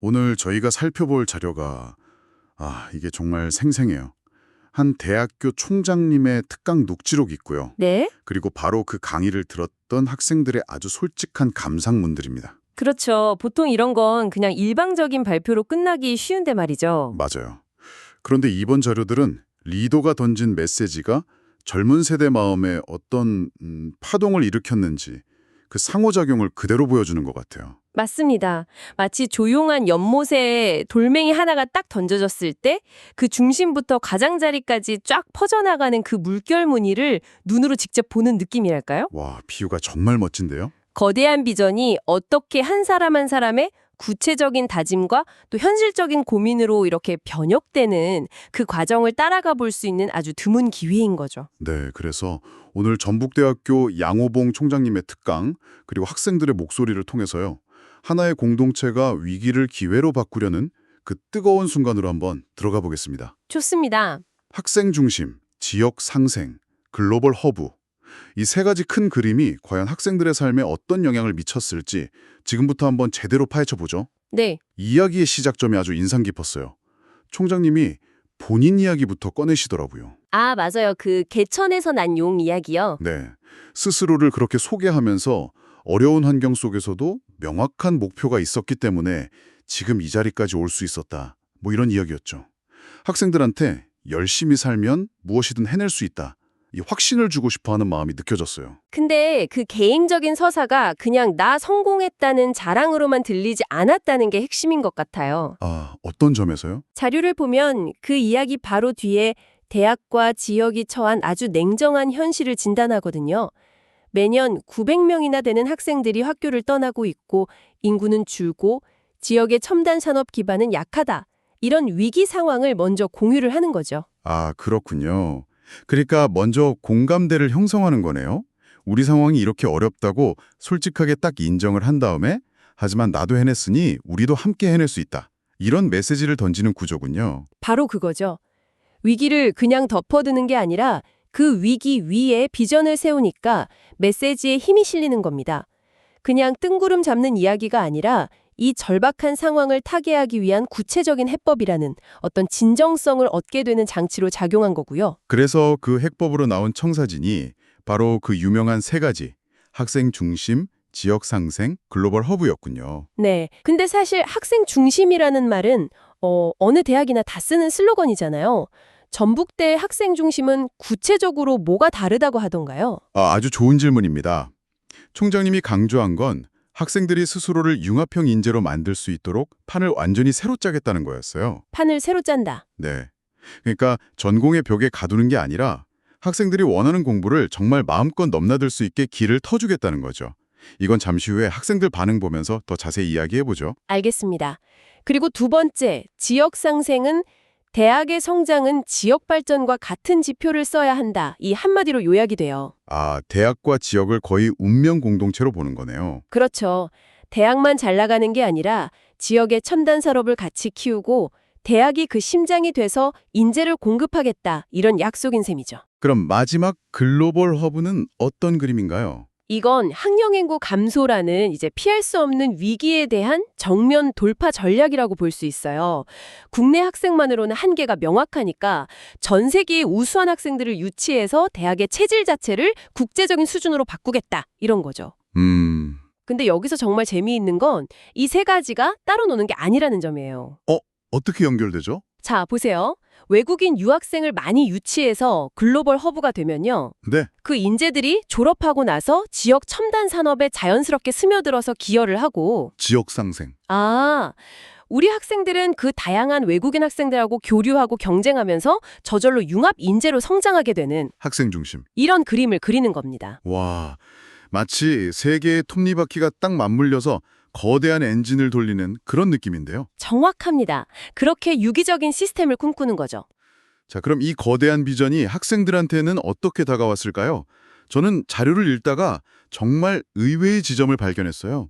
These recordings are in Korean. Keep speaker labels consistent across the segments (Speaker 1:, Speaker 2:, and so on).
Speaker 1: 오늘 저희가 살펴볼 자료가 이게 정말 생생해요. 한 대학교 총장님의 특강 녹취록이 있고요.
Speaker 2: 네,
Speaker 1: 그리고 바로 그 강의를 들었던 학생들의 아주 솔직한 감상문들입니다.
Speaker 2: 그렇죠. 보통 이런 건 그냥 일방적인 발표로 끝나기 쉬운데 말이죠.
Speaker 1: 맞아요. 그런데 이번 자료들은 리더가 던진 메시지가 젊은 세대 마음에 어떤 파동을 일으켰는지 그 상호작용을 그대로 보여주는 것 같아요.
Speaker 2: 맞습니다. 마치 조용한 연못에 돌멩이 하나가 딱 던져졌을 때 그 중심부터 가장자리까지 쫙 퍼져나가는 그 물결 무늬를 눈으로 직접 보는 느낌이랄까요?
Speaker 1: 와, 비유가 정말 멋진데요?
Speaker 2: 거대한 비전이 어떻게 한 사람 한 사람의 구체적인 다짐과 또 현실적인 고민으로 이렇게 변혁되는 그 과정을 따라가 볼 수 있는 아주 드문 기회인 거죠.
Speaker 1: 네, 그래서 오늘 전북대학교 양호봉 총장님의 특강 그리고 학생들의 목소리를 통해서요. 하나의 공동체가 위기를 기회로 바꾸려는 그 뜨거운 순간으로 한번 들어가 보겠습니다.
Speaker 2: 좋습니다.
Speaker 1: 학생 중심, 지역 상생, 글로벌 허브. 이 세 가지 큰 그림이 과연 학생들의 삶에 어떤 영향을 미쳤을지 지금부터 한번 제대로 파헤쳐 보죠.
Speaker 2: 네.
Speaker 1: 이야기의 시작점이 아주 인상 깊었어요. 총장님이 본인 이야기부터 꺼내시더라고요.
Speaker 2: 아, 맞아요. 그 개천에서 난 용 이야기요.
Speaker 1: 네. 스스로를 그렇게 소개하면서 어려운 환경 속에서도 명확한 목표가 있었기 때문에 지금 이 자리까지 올 수 있었다. 뭐 이런 이야기였죠. 학생들한테 열심히 살면 무엇이든 해낼 수 있다. 이 확신을 주고 싶어 하는 마음이 느껴졌어요.
Speaker 2: 근데 그 개인적인 서사가 그냥 나 성공했다는 자랑으로만 들리지 않았다는 게 핵심인 것 같아요.
Speaker 1: 어떤 점에서요?
Speaker 2: 자료를 보면 그 이야기 바로 뒤에 대학과 지역이 처한 아주 냉정한 현실을 진단하거든요. 매년 900명이나 되는 학생들이 학교를 떠나고 있고 인구는 줄고 지역의 첨단 산업 기반은 약하다. 이런 위기 상황을 먼저 공유를 하는 거죠.
Speaker 1: 그렇군요. 그러니까 먼저 공감대를 형성하는 거네요. 우리 상황이 이렇게 어렵다고 솔직하게 딱 인정을 한 다음에 하지만 나도 해냈으니 우리도 함께 해낼 수 있다. 이런 메시지를 던지는 구조군요.
Speaker 2: 바로 그거죠. 위기를 그냥 덮어두는 게 아니라 그 위기 위에 비전을 세우니까 메시지에 힘이 실리는 겁니다. 그냥 뜬구름 잡는 이야기가 아니라 이 절박한 상황을 타개하기 위한 구체적인 해법이라는 어떤 진정성을 얻게 되는 장치로 작용한 거고요.
Speaker 1: 그래서 그 핵법으로 나온 청사진이 바로 그 유명한 세 가지 학생 중심, 지역 상생, 글로벌 허브였군요.
Speaker 2: 네. 근데 사실 학생 중심이라는 말은 어느 대학이나 다 쓰는 슬로건이잖아요. 전북대 학생 중심은 구체적으로 뭐가 다르다고 하던가요?
Speaker 1: 아주 좋은 질문입니다. 총장님이 강조한 건 학생들이 스스로를 융합형 인재로 만들 수 있도록 판을 완전히 새로 짜겠다는 거였어요.
Speaker 2: 판을 새로 짠다.
Speaker 1: 네. 그러니까 전공의 벽에 가두는 게 아니라 학생들이 원하는 공부를 정말 마음껏 넘나들 수 있게 길을 터주겠다는 거죠. 이건 잠시 후에 학생들 반응 보면서 더 자세히 이야기해보죠.
Speaker 2: 알겠습니다. 그리고 두 번째, 지역 상생은 대학의 성장은 지역 발전과 같은 지표를 써야 한다. 이 한마디로 요약이 돼요.
Speaker 1: 대학과 지역을 거의 운명 공동체로 보는 거네요.
Speaker 2: 그렇죠. 대학만 잘 나가는 게 아니라 지역의 첨단 산업을 같이 키우고 대학이 그 심장이 돼서 인재를 공급하겠다. 이런 약속인 셈이죠.
Speaker 1: 그럼 마지막 글로벌 허브는 어떤 그림인가요?
Speaker 2: 이건 학령인구 감소라는 이제 피할 수 없는 위기에 대한 정면 돌파 전략이라고 볼 수 있어요. 국내 학생만으로는 한계가 명확하니까 전 세계의 우수한 학생들을 유치해서 대학의 체질 자체를 국제적인 수준으로 바꾸겠다. 이런 거죠. 근데 여기서 정말 재미있는 건 이 세 가지가 따로 노는 게 아니라는 점이에요.
Speaker 1: 어떻게 연결되죠?
Speaker 2: 자, 보세요. 외국인 유학생을 많이 유치해서 글로벌 허브가 되면요.
Speaker 1: 네.
Speaker 2: 그 인재들이 졸업하고 나서 지역 첨단 산업에 자연스럽게 스며들어서 기여를 하고
Speaker 1: 지역 상생.
Speaker 2: 우리 학생들은 그 다양한 외국인 학생들하고 교류하고 경쟁하면서 저절로 융합 인재로 성장하게 되는
Speaker 1: 학생 중심.
Speaker 2: 이런 그림을 그리는 겁니다.
Speaker 1: 와, 마치 세계의 톱니바퀴가 딱 맞물려서 거대한 엔진을 돌리는 그런 느낌인데요.
Speaker 2: 정확합니다. 그렇게 유기적인 시스템을 꿈꾸는 거죠.
Speaker 1: 자, 그럼 이 거대한 비전이 학생들한테는 어떻게 다가왔을까요? 저는 자료를 읽다가 정말 의외의 지점을 발견했어요.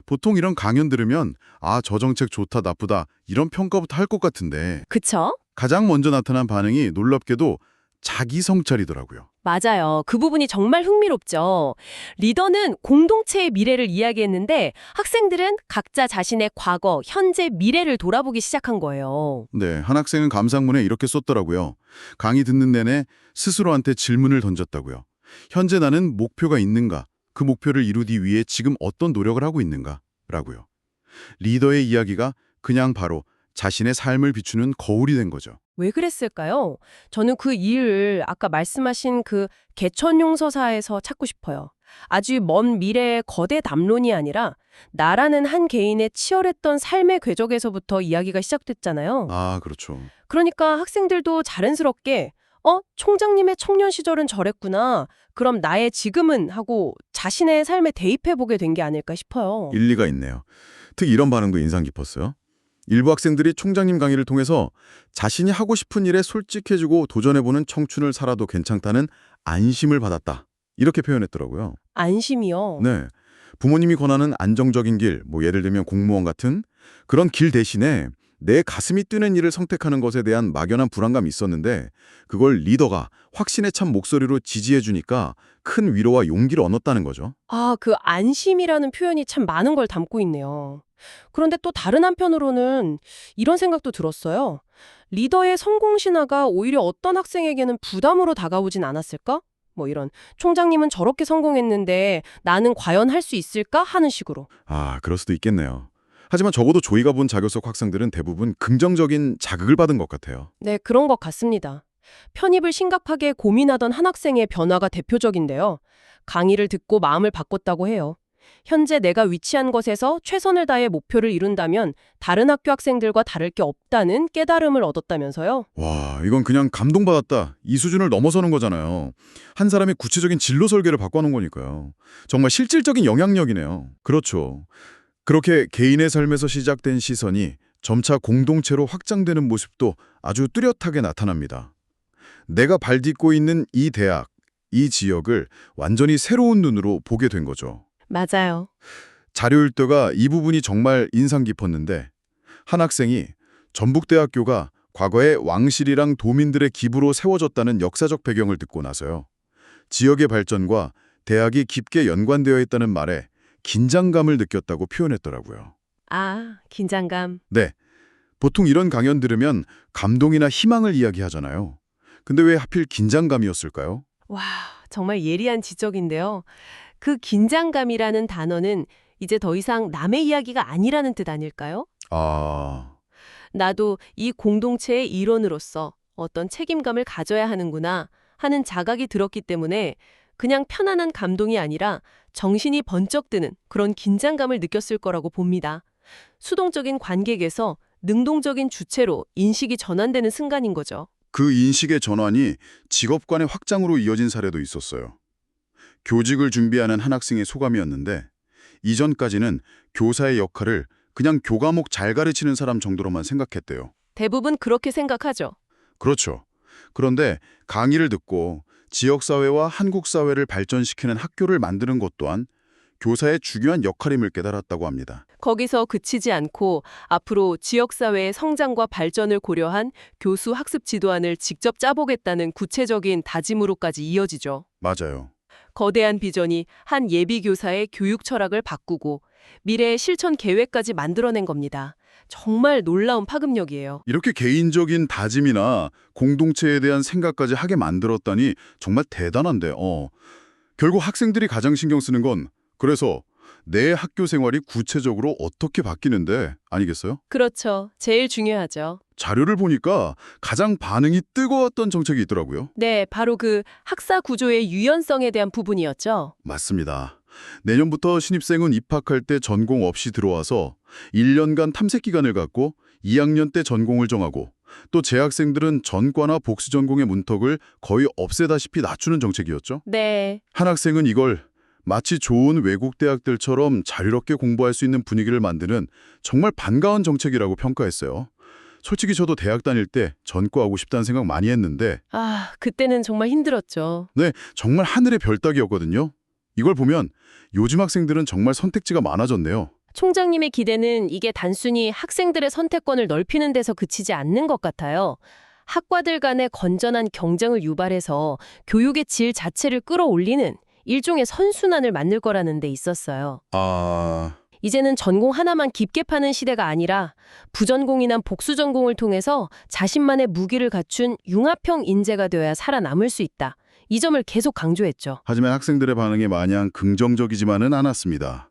Speaker 1: 보통 이런 강연 들으면 저 정책 좋다 나쁘다 이런 평가부터 할 것 같은데
Speaker 2: 그쵸?
Speaker 1: 가장 먼저 나타난 반응이 놀랍게도 자기 성찰이더라고요.
Speaker 2: 맞아요. 그 부분이 정말 흥미롭죠. 리더는 공동체의 미래를 이야기했는데 학생들은 각자 자신의 과거, 현재, 미래를 돌아보기 시작한 거예요.
Speaker 1: 네, 한 학생은 감상문에 이렇게 썼더라고요. 강의 듣는 내내 스스로한테 질문을 던졌다고요. 현재 나는 목표가 있는가? 그 목표를 이루기 위해 지금 어떤 노력을 하고 있는가? 라고요. 리더의 이야기가 그냥 바로 자신의 삶을 비추는 거울이 된 거죠.
Speaker 2: 왜 그랬을까요? 저는 그 이유를 아까 말씀하신 그 개천용 서사에서 찾고 싶어요. 아주 먼 미래의 거대 담론이 아니라 나라는 한 개인의 치열했던 삶의 궤적에서부터 이야기가 시작됐잖아요.
Speaker 1: 아, 그렇죠.
Speaker 2: 그러니까 학생들도 자연스럽게 총장님의 청년 시절은 저랬구나. 그럼 나의 지금은 하고 자신의 삶에 대입해보게 된 게 아닐까 싶어요.
Speaker 1: 일리가 있네요. 특히 이런 반응도 인상 깊었어요. 일부 학생들이 총장님 강의를 통해서 자신이 하고 싶은 일에 솔직해지고 도전해보는 청춘을 살아도 괜찮다는 안심을 받았다. 이렇게 표현했더라고요.
Speaker 2: 안심이요.
Speaker 1: 네. 부모님이 권하는 안정적인 길, 예를 들면 공무원 같은 그런 길 대신에 내 가슴이 뛰는 일을 선택하는 것에 대한 막연한 불안감이 있었는데 그걸 리더가 확신에 찬 목소리로 지지해주니까 큰 위로와 용기를 얻었다는 거죠.
Speaker 2: 아, 그 안심이라는 표현이 참 많은 걸 담고 있네요. 그런데 또 다른 한편으로는 이런 생각도 들었어요. 리더의 성공 신화가 오히려 어떤 학생에게는 부담으로 다가오진 않았을까? 이런 총장님은 저렇게 성공했는데 나는 과연 할 수 있을까? 하는 식으로.
Speaker 1: 아, 그럴 수도 있겠네요. 하지만 적어도 조이가 본 자교석 학생들은 대부분 긍정적인 자극을 받은 것 같아요.
Speaker 2: 네, 그런 것 같습니다. 편입을 심각하게 고민하던 한 학생의 변화가 대표적인데요. 강의를 듣고 마음을 바꿨다고 해요. 현재 내가 위치한 것에서 최선을 다해 목표를 이룬다면 다른 학교 학생들과 다를 게 없다는 깨달음을 얻었다면서요.
Speaker 1: 와, 이건 그냥 감동받았다. 이 수준을 넘어서는 거잖아요. 한 사람의 구체적인 진로 설계를 바꿔놓은 거니까요. 정말 실질적인 영향력이네요. 그렇죠. 그렇게 개인의 삶에서 시작된 시선이 점차 공동체로 확장되는 모습도 아주 뚜렷하게 나타납니다. 내가 발딛고 있는 이 대학, 이 지역을 완전히 새로운 눈으로 보게 된 거죠.
Speaker 2: 맞아요.
Speaker 1: 자료 읽다가 이 부분이 정말 인상 깊었는데 한 학생이 전북대학교가 과거에 왕실이랑 도민들의 기부로 세워졌다는 역사적 배경을 듣고 나서요. 지역의 발전과 대학이 깊게 연관되어 있다는 말에 긴장감을 느꼈다고 표현했더라고요.
Speaker 2: 아, 긴장감.
Speaker 1: 네, 보통 이런 강연 들으면 감동이나 희망을 이야기하잖아요. 근데 왜 하필 긴장감이었을까요?
Speaker 2: 와, 정말 예리한 지적인데요. 그 긴장감이라는 단어는 이제 더 이상 남의 이야기가 아니라는 뜻 아닐까요?
Speaker 1: 아,
Speaker 2: 나도 이 공동체의 일원으로서 어떤 책임감을 가져야 하는구나 하는 자각이 들었기 때문에 그냥 편안한 감동이 아니라 정신이 번쩍 드는 그런 긴장감을 느꼈을 거라고 봅니다. 수동적인 관객에서 능동적인 주체로 인식이 전환되는 순간인 거죠.
Speaker 1: 그 인식의 전환이 직업 간의 확장으로 이어진 사례도 있었어요. 교직을 준비하는 한 학생의 소감이었는데 이전까지는 교사의 역할을 그냥 교과목 잘 가르치는 사람 정도로만 생각했대요.
Speaker 2: 대부분 그렇게 생각하죠.
Speaker 1: 그렇죠. 그런데 강의를 듣고 지역사회와 한국사회를 발전시키는 학교를 만드는 것 또한 교사의 중요한 역할임을 깨달았다고 합니다.
Speaker 2: 거기서 그치지 않고 앞으로 지역사회의 성장과 발전을 고려한 교수 학습 지도안을 직접 짜보겠다는 구체적인 다짐으로까지 이어지죠.
Speaker 1: 맞아요.
Speaker 2: 거대한 비전이 한 예비교사의 교육 철학을 바꾸고 미래의 실천 계획까지 만들어낸 겁니다. 정말 놀라운 파급력이에요.
Speaker 1: 이렇게 개인적인 다짐이나 공동체에 대한 생각까지 하게 만들었다니 정말 대단한데, 결국 학생들이 가장 신경 쓰는 건 그래서 내 학교 생활이 구체적으로 어떻게 바뀌는데 아니겠어요?
Speaker 2: 그렇죠. 제일 중요하죠.
Speaker 1: 자료를 보니까 가장 반응이 뜨거웠던 정책이 있더라고요.
Speaker 2: 네, 바로 그 학사 구조의 유연성에 대한 부분이었죠.
Speaker 1: 맞습니다. 내년부터 신입생은 입학할 때 전공 없이 들어와서 1년간 탐색 기간을 갖고 2학년 때 전공을 정하고 또 재학생들은 전과나 복수 전공의 문턱을 거의 없애다시피 낮추는 정책이었죠.
Speaker 2: 네.
Speaker 1: 한 학생은 이걸 마치 좋은 외국 대학들처럼 자유롭게 공부할 수 있는 분위기를 만드는 정말 반가운 정책이라고 평가했어요. 솔직히 저도 대학 다닐 때 전과하고 싶다는 생각 많이 했는데
Speaker 2: 아, 그때는 정말 힘들었죠.
Speaker 1: 네, 정말 하늘의 별 따기였거든요. 이걸 보면 요즘 학생들은 정말 선택지가 많아졌네요.
Speaker 2: 총장님의 기대는 이게 단순히 학생들의 선택권을 넓히는 데서 그치지 않는 것 같아요. 학과들 간의 건전한 경쟁을 유발해서 교육의 질 자체를 끌어올리는 일종의 선순환을 만들 거라는 데 있었어요. 이제는 전공 하나만 깊게 파는 시대가 아니라 부전공이나 복수전공을 통해서 자신만의 무기를 갖춘 융합형 인재가 되어야 살아남을 수 있다. 이 점을 계속 강조했죠.
Speaker 1: 하지만 학생들의 반응이 마냥 긍정적이지만은 않았습니다.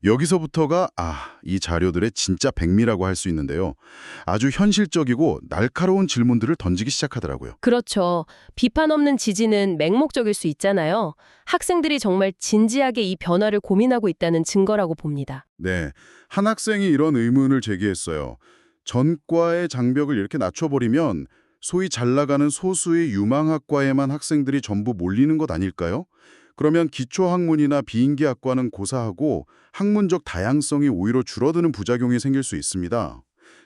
Speaker 1: 여기서부터가 이 자료들의 진짜 백미라고 할 수 있는데요. 아주 현실적이고 날카로운 질문들을 던지기 시작하더라고요.
Speaker 2: 그렇죠. 비판 없는 지지는 맹목적일 수 있잖아요. 학생들이 정말 진지하게 이 변화를 고민하고 있다는 증거라고 봅니다.
Speaker 1: 네, 한 학생이 이런 의문을 제기했어요. 전과의 장벽을 이렇게 낮춰버리면 소위 잘 나가는 소수의 유망학과에만 학생들이 전부 몰리는 것 아닐까요? 그러면 기초학문이나 비인기학과는 고사하고 학문적 다양성이 오히려 줄어드는 부작용이 생길 수 있습니다.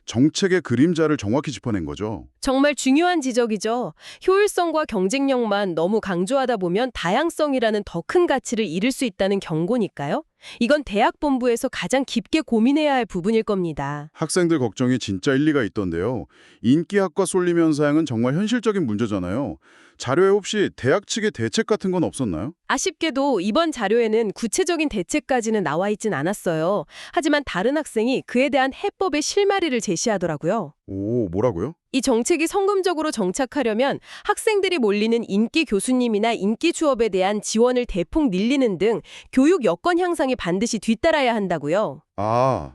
Speaker 1: 정책의 그림자를 정확히 짚어낸 거죠.
Speaker 2: 정말 중요한 지적이죠. 효율성과 경쟁력만 너무 강조하다 보면 다양성이라는 더 큰 가치를 잃을 수 있다는 경고니까요. 이건 대학 본부에서 가장 깊게 고민해야 할 부분일 겁니다.
Speaker 1: 학생들 걱정이 진짜 일리가 있던데요. 인기학과 쏠림 현상은 정말 현실적인 문제잖아요. 자료에 혹시 대학 측의 대책 같은 건 없었나요?
Speaker 2: 아쉽게도 이번 자료에는 구체적인 대책까지는 나와 있진 않았어요. 하지만 다른 학생이 그에 대한 해법의 실마리를 제시하더라고요.
Speaker 1: 오, 뭐라고요?
Speaker 2: 이 정책이 성금적으로 정착하려면 학생들이 몰리는 인기 교수님이나 인기 수업에 대한 지원을 대폭 늘리는 등 교육 여건 향상이 반드시 뒤따라야 한다고요.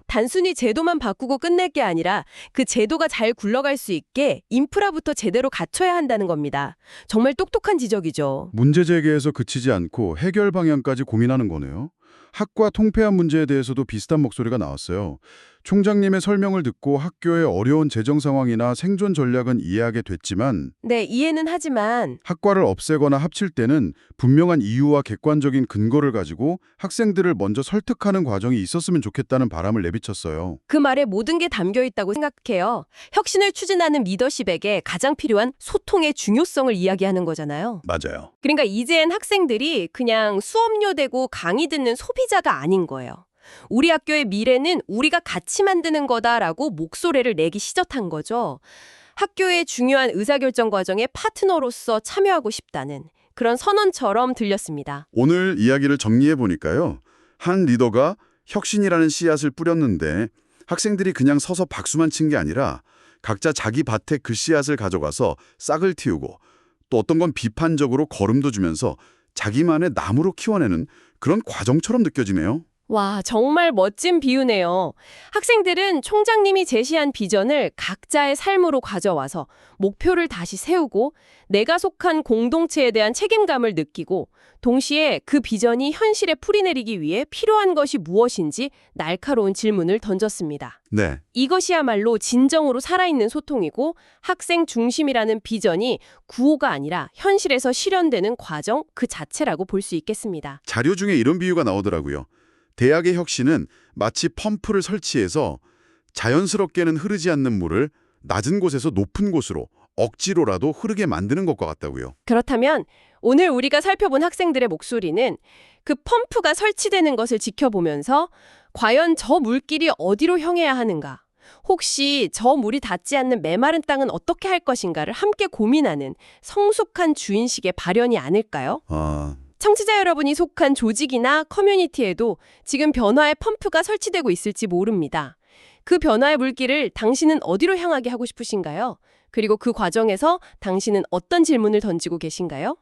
Speaker 2: 단순히 제도만 바꾸고 끝낼 게 아니라 그 제도가 잘 굴러갈 수 있게 인프라부터 제대로 갖춰야 한다는 겁니다. 정말 똑똑한 지적이죠.
Speaker 1: 문제 제기에서 그치지 않고 해결 방향까지 고민하는 거네요. 학과 통폐합 문제에 대해서도 비슷한 목소리가 나왔어요. 총장님의 설명을 듣고 학교의 어려운 재정 상황이나 생존 전략은 이해하게 됐지만
Speaker 2: 네, 이해는 하지만
Speaker 1: 학과를 없애거나 합칠 때는 분명한 이유와 객관적인 근거를 가지고 학생들을 먼저 설득하는 과정이 있었으면 좋겠다는 바람을 내비쳤어요.
Speaker 2: 그 말에 모든 게 담겨 있다고 생각해요. 혁신을 추진하는 리더십에게 가장 필요한 소통의 중요성을 이야기하는 거잖아요.
Speaker 1: 맞아요.
Speaker 2: 그러니까 이젠 학생들이 그냥 수업료 대고 강의 듣는 소비자가 아닌 거예요. 우리 학교의 미래는 우리가 같이 만드는 거다라고 목소리를 내기 시작한 거죠. 학교의 중요한 의사결정 과정에 파트너로서 참여하고 싶다는 그런 선언처럼 들렸습니다.
Speaker 1: 오늘 이야기를 정리해 보니까요. 한 리더가 혁신이라는 씨앗을 뿌렸는데 학생들이 그냥 서서 박수만 친 게 아니라 각자 자기 밭에 그 씨앗을 가져가서 싹을 틔우고 또 어떤 건 비판적으로 거름도 주면서 자기만의 나무로 키워내는 그런 과정처럼 느껴지네요.
Speaker 2: 와, 정말 멋진 비유네요. 학생들은 총장님이 제시한 비전을 각자의 삶으로 가져와서 목표를 다시 세우고 내가 속한 공동체에 대한 책임감을 느끼고 동시에 그 비전이 현실에 풀이내리기 위해 필요한 것이 무엇인지 날카로운 질문을 던졌습니다.
Speaker 1: 네.
Speaker 2: 이것이야말로 진정으로 살아있는 소통이고 학생 중심이라는 비전이 구호가 아니라 현실에서 실현되는 과정 그 자체라고 볼 수 있겠습니다.
Speaker 1: 자료 중에 이런 비유가 나오더라고요. 대학의 혁신은 마치 펌프를 설치해서 자연스럽게는 흐르지 않는 물을 낮은 곳에서 높은 곳으로 억지로라도 흐르게 만드는 것과 같다고요.
Speaker 2: 그렇다면 오늘 우리가 살펴본 학생들의 목소리는 그 펌프가 설치되는 것을 지켜보면서 과연 저 물길이 어디로 향해야 하는가? 혹시 저 물이 닿지 않는 메마른 땅은 어떻게 할 것인가를 함께 고민하는 성숙한 주인식의 발현이 아닐까요? 청취자 여러분이 속한 조직이나 커뮤니티에도 지금 변화의 펌프가 설치되고 있을지 모릅니다. 그 변화의 물길을 당신은 어디로 향하게 하고 싶으신가요? 그리고 그 과정에서 당신은 어떤 질문을 던지고 계신가요?